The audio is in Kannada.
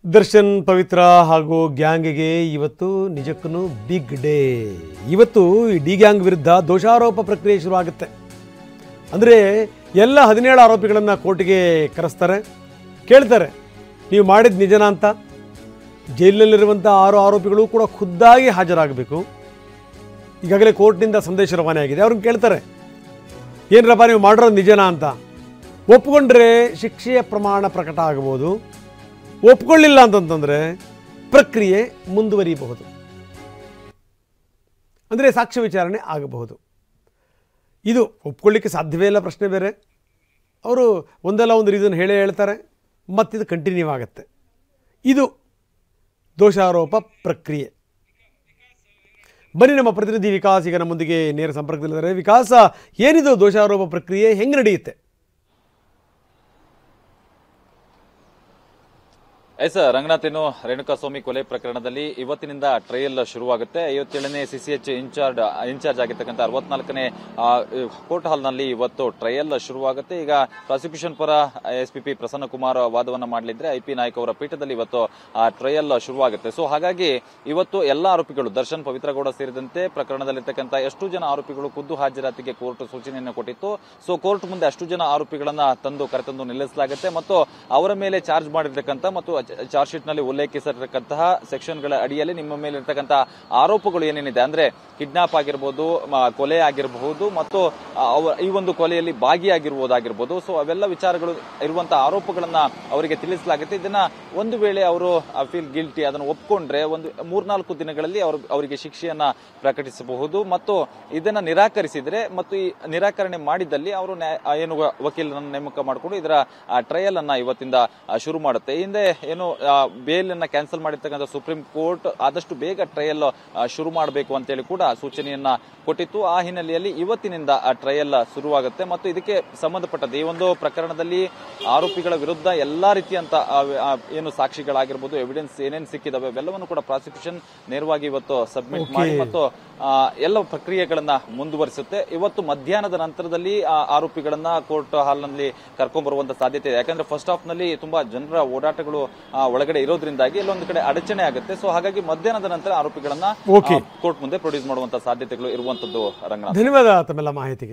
ದರ್ಶನ್ ಪವಿತ್ರ ಹಾಗೂ ಗ್ಯಾಂಗ್ಗೆ ಇವತ್ತು ನಿಜಕ್ಕೂ ಬಿಗ್ ಡೇ. ಇವತ್ತು ಈ ಡಿ ಗ್ಯಾಂಗ್ ವಿರುದ್ಧ ದೋಷಾರೋಪ ಪ್ರಕ್ರಿಯೆ ಶುರುವಾಗುತ್ತೆ. ಅಂದರೆ ಎಲ್ಲ 17 ಆರೋಪಿಗಳನ್ನು ಕೋರ್ಟಿಗೆ ಕರೆಸ್ತಾರೆ, ಕೇಳ್ತಾರೆ ನೀವು ಮಾಡಿದ ನಿಜನಾ ಅಂತ. ಜೈಲಿನಲ್ಲಿರುವಂಥ 6 ಆರೋಪಿಗಳು ಕೂಡ ಖುದ್ದಾಗಿ ಹಾಜರಾಗಬೇಕು. ಈಗಾಗಲೇ ಕೋರ್ಟ್ನಿಂದ ಸಂದೇಶ ರವಾನೆ ಆಗಿದೆ. ಅವ್ರನ್ನ ಕೇಳ್ತಾರೆ ಏನರಪ್ಪ ನೀವು ಮಾಡಿರೋದು ನಿಜನಾ ಅಂತ. ಒಪ್ಪಿಕೊಂಡ್ರೆ ಶಿಕ್ಷೆಯ ಪ್ರಮಾಣ ಪ್ರಕಟ ಆಗಬಹುದು, ಒಪ್ಕೊಳ್ಳಿಲ್ಲ ಅಂತಂತಂದರೆ ಪ್ರಕ್ರಿಯೆ ಮುಂದುವರಿಯಬಹುದು, ಅಂದರೆ ಸಾಕ್ಷ್ಯ ವಿಚಾರಣೆ ಆಗಬಹುದು. ಇದು ಒಪ್ಕೊಳ್ಳಿಕ್ಕೆ ಸಾಧ್ಯವೇ ಇಲ್ಲ, ಪ್ರಶ್ನೆ ಬೇರೆ. ಅವರು ಒಂದಲ್ಲ ಒಂದು ರೀಸನ್ ಹೇಳ್ತಾರೆ, ಮತ್ತಿದು ಕಂಟಿನ್ಯೂ ಆಗುತ್ತೆ. ಇದು ದೋಷಾರೋಪ ಪ್ರಕ್ರಿಯೆ. ಬನ್ನಿ, ನಮ್ಮ ಪ್ರತಿನಿಧಿ ವಿಕಾಸ್ ಈಗ ನಮ್ಮೊಂದಿಗೆ ನೇರ ಸಂಪರ್ಕದಲ್ಲಿದ್ದಾರೆ. ವಿಕಾಸ, ಏನಿದು ದೋಷಾರೋಪ ಪ್ರಕ್ರಿಯೆ, ಹೆಂಗೆ ನಡೆಯುತ್ತೆ? ಎಸ್ ರಂಗನಾಥ್, ಇನ್ನು ರೇಣುಕಾಸ್ವಾಮಿ ಕೊಲೆ ಪ್ರಕರಣದಲ್ಲಿ ಇವತ್ತಿನಿಂದ ಟ್ರಯಲ್ ಶುರುವಾಗುತ್ತೆ. 57ನೇ CCH ಇನ್ಚಾರ್ಜ್ ಆಗಿರ್ತಕ್ಕಂಥ 64ನೇ ಕೋರ್ಟ್ ಹಾಲ್ನಲ್ಲಿ ಇವತ್ತು ಟ್ರಯಲ್ ಶುರುವಾಗುತ್ತೆ. ಈಗ ಪ್ರಾಸಿಕ್ಯೂಷನ್ ಪರ SPP ಪ್ರಸನ್ನ ಕುಮಾರ್ ವಾದವನ್ನ ಮಾಡಲಿದ್ರೆ IP ನಾಯ್ಕ ಅವರ ಪೀಠದಲ್ಲಿ ಇವತ್ತು ಟ್ರಯಲ್ ಶುರುವಾಗುತ್ತೆ. ಸೊ ಹಾಗಾಗಿ ಇವತ್ತು ಎಲ್ಲ ಆರೋಪಿಗಳು, ದರ್ಶನ್, ಪವಿತ್ರಗೌಡ ಸೇರಿದಂತೆ ಪ್ರಕರಣದಲ್ಲಿರ್ತಕ್ಕಂಥ ಎಷ್ಟು ಜನ ಆರೋಪಿಗಳು ಖುದ್ದು ಹಾಜರಾತಿಗೆ ಕೋರ್ಟ್ ಸೂಚನೆಯನ್ನು ಕೊಟ್ಟಿತ್ತು. ಸೊ ಕೋರ್ಟ್ ಮುಂದೆ ಅಷ್ಟು ಜನ ಆರೋಪಿಗಳನ್ನ ಕರೆತಂದು ನಿಲ್ಲಿಸಲಾಗುತ್ತೆ ಮತ್ತು ಅವರ ಮೇಲೆ ಚಾರ್ಜ್ ಮಾಡಿರ್ತಕ್ಕಂಥ ಮತ್ತು ಚಾರ್ಜ್ ಶೀಟ್ ನಲ್ಲಿ ಉಲ್ಲೇಖಿಸಿರ್ತಕ್ಕಂತಹ ಸೆಕ್ಷನ್ಗಳ ಅಡಿಯಲ್ಲಿ ನಿಮ್ಮ ಮೇಲೆ ಇರತಕ್ಕಂತಹ ಆರೋಪಗಳು ಏನೇನಿದೆ, ಅಂದ್ರೆ ಕಿಡ್ನಾಪ್ ಆಗಿರಬಹುದು, ಕೊಲೆ ಆಗಿರಬಹುದು ಮತ್ತು ಈ ಒಂದು ಕೊಲೆಯಲ್ಲಿ ಭಾಗಿಯಾಗಿರುವುದಾಗಿರ್ಬೋದು. ಸೊ ಅವೆಲ್ಲ ವಿಚಾರಗಳು ಇರುವಂತಹ ಆರೋಪಗಳನ್ನ ಅವರಿಗೆ ತಿಳಿಸಲಾಗುತ್ತೆ. ಇದನ್ನ ಒಂದು ವೇಳೆ ಅವರು ಫೀಲ್ ಗಿಲ್ಟಿ, ಅದನ್ನು ಒಪ್ಕೊಂಡ್ರೆ ಒಂದು 3-4 ದಿನಗಳಲ್ಲಿ ಅವರಿಗೆ ಶಿಕ್ಷೆಯನ್ನ ಪ್ರಕಟಿಸಬಹುದು. ಮತ್ತು ಇದನ್ನ ನಿರಾಕರಿಸಿದ್ರೆ ಮತ್ತು ಈ ನಿರಾಕರಣೆ ಮಾಡಿದಲ್ಲಿ ಅವರು ಏನು ವಕೀಲರನ್ನು ನೇಮಕ ಮಾಡಿಕೊಂಡು ಇದರ ಟ್ರಯಲ್ ಅನ್ನ ಇವತ್ತಿಂದ ಶುರು ಮಾಡುತ್ತೆ. ಹಿಂದೆ ಏನು ಬೇಲ್ ಅನ್ನ ಕ್ಯಾನ್ಸಲ್ ಮಾಡಿರ್ತಕ್ಕಂಥ ಸುಪ್ರೀಂ ಕೋರ್ಟ್ ಆದಷ್ಟು ಬೇಗ ಟ್ರಯಲ್ ಶುರು ಮಾಡಬೇಕು ಅಂತೇಳಿ ಕೂಡ ಸೂಚನೆಯನ್ನ ಕೊಟ್ಟಿತ್ತು. ಆ ಹಿನ್ನೆಲೆಯಲ್ಲಿ ಇವತ್ತಿನಿಂದ ಟ್ರಯಲ್ ಶುರುವಾಗುತ್ತೆ ಮತ್ತು ಇದಕ್ಕೆ ಸಂಬಂಧಪಟ್ಟಂತೆ ಈ ಒಂದು ಪ್ರಕರಣದಲ್ಲಿ ಆರೋಪಿಗಳ ವಿರುದ್ಧ ಎಲ್ಲಾ ರೀತಿಯಂತ ಏನು ಸಾಕ್ಷಿಗಳಾಗಿರ್ಬೋದು, ಎವಿಡೆನ್ಸ್ ಏನೇನು ಸಿಕ್ಕಿದಾವೆ ಅವೆಲ್ಲವನ್ನು ಕೂಡ ಪ್ರಾಸಿಕ್ಯೂಷನ್ ನೇರವಾಗಿ ಇವತ್ತು ಸಬ್ಮಿಟ್ ಮಾಡಿ ಮತ್ತು ಎಲ್ಲ ಪ್ರಕ್ರಿಯೆಗಳನ್ನ ಮುಂದುವರಿಸುತ್ತೆ. ಇವತ್ತು ಮಧ್ಯಾಹ್ನದ ನಂತರದಲ್ಲಿ ಆರೋಪಿಗಳನ್ನ ಕೋರ್ಟ್ ಹಾಲ್ನಲ್ಲಿ ಕರ್ಕೊಂಡ್ ಬರುವಂತ ಸಾಧ್ಯತೆ ಇದೆ. ಯಾಕಂದ್ರೆ ಫಸ್ಟ್ ಹಾಫ್ ನಲ್ಲಿ ತುಂಬಾ ಜನರ ಓಡಾಟಗಳು ಒಳಗಡೆ ಇರೋದ್ರಿಂದಾಗಿ ಎಲ್ಲೊಂದು ಕಡೆ ಅಡಚಣೆ ಆಗುತ್ತೆ. ಸೊ ಹಾಗಾಗಿ ಮಧ್ಯಾಹ್ನದ ನಂತರ ಆರೋಪಿಗಳನ್ನ ಕೋರ್ಟ್ ಮುಂದೆ ಪ್ರೊಡ್ಯೂಸ್ ಮಾಡುವಂತ ಸಾಧ್ಯತೆಗಳು ಇರುವಂತದ್ದು. ರಂಗನಾಥ್, ಧನ್ಯವಾದ ತಮ್ಮೆಲ್ಲ ಮಾಹಿತಿಗೆ.